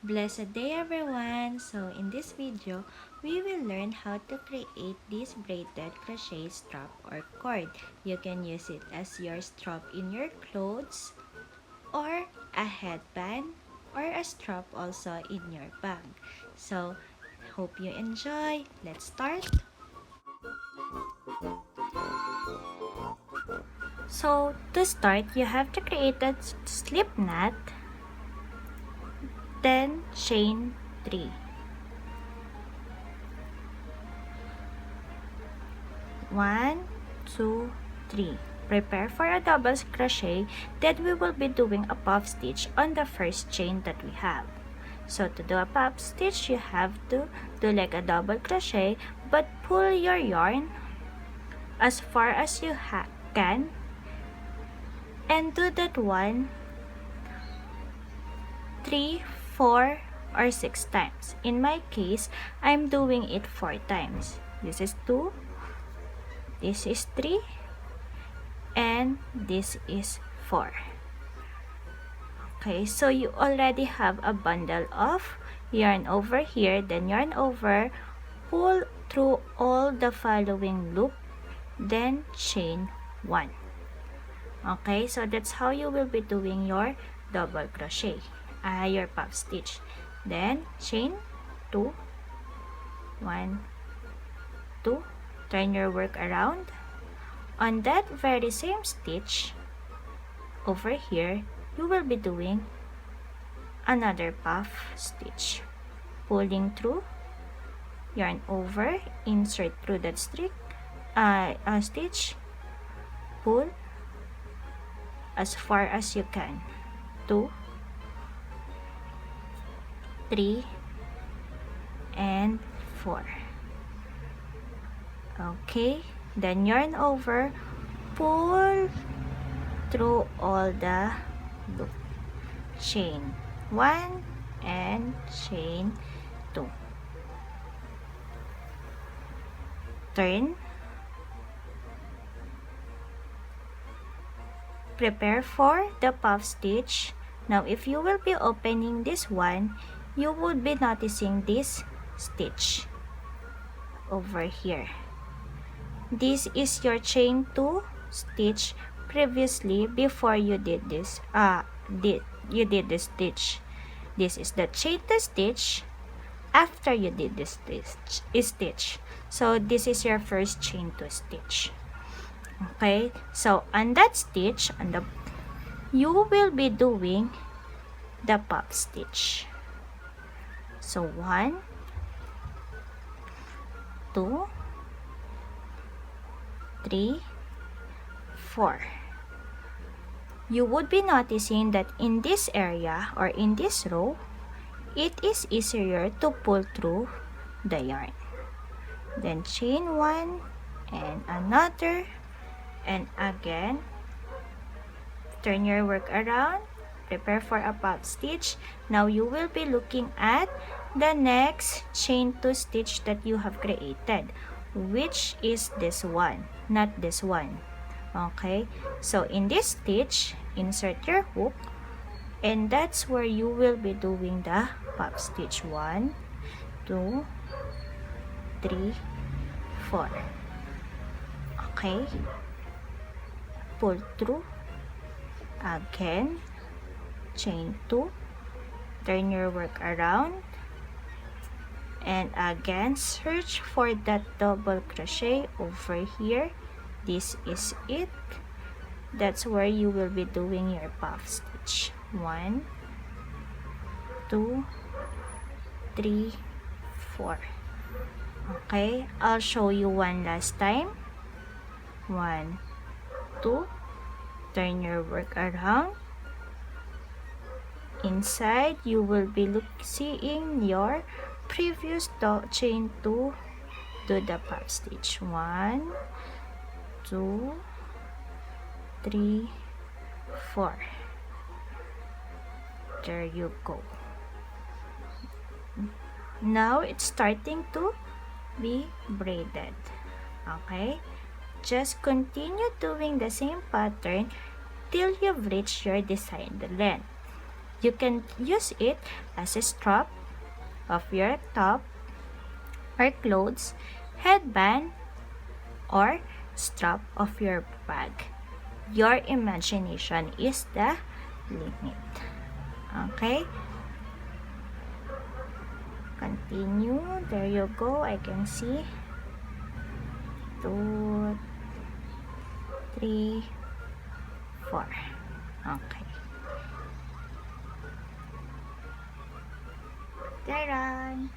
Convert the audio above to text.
Blessed day everyone! So in this video, we will learn how to create this braided crochet strap or cord. You can use it as your strap in your clothes or a headband or a strap also in your bag. So hope you enjoy. Let's start! So to start, you have to create a slip knot, then chain 3. 1, 2, 3. Prepare for a double crochet. Then we will be doing a puff stitch on the first chain that we have. So to do a puff stitch, you have to do like a double crochet, but pull your yarn as far as you can and do that 1, 3, 4, or 6 times. In my case, I'm doing it 4 times. This is 2, this is 3, and this is 4. Okay, so you already have a bundle of yarn over here, then yarn over, pull through all the following loop, then chain 1. Okay, so that's how you will be doing your double crochet, your puff stitch. Then chain 2, 1, 2, turn your work around. On that very same stitch over here, you will be doing another puff stitch, pulling through, yarn over, insert through that stitch, pull as far as you can, 2, 3, and 4. Okay, then yarn over, pull through all the loop, chain 1 and chain 2, turn, prepare for the puff stitch. Now if you will be opening this one, you would be noticing this stitch over here. This is your chain 2 stitch previously before you did this you did this stitch. This is the chain 2 stitch after you did this stitch. So this is your first chain 2 stitch. Okay, so on that stitch, you will be doing the puff stitch. So 1, 2, 3, 4. You would be noticing that in this area or in this row, it is easier to pull through the yarn. Then chain 1 and another, and again, turn your work around, prepare for a puff stitch. Now you will be looking at the next chain 2 stitch that you have created, which is this one, not this one. Okay, so in this stitch, insert your hook, and that's where you will be doing the puff stitch. 1, 2, 3, 4. Okay, pull through, again, chain 2, turn your work around, and again search for that double crochet over here. This is it. That's where you will be doing your puff stitch. 1, 2, 3, 4. Okay, I'll show you one last time. 1, 2, turn your work around. Inside, you will be seeing your previous chain 2 to the puff stitch. 1, 2, 3, 4. There you go. Now it's starting to be braided. Okay, Just continue doing the same pattern till you've reached your desired length. You can use it as a strap of your top or clothes, headband, or strap of your bag. Your imagination is the limit. Okay? Continue. There you go. I can see 2, 3, 4. Okay. Taran!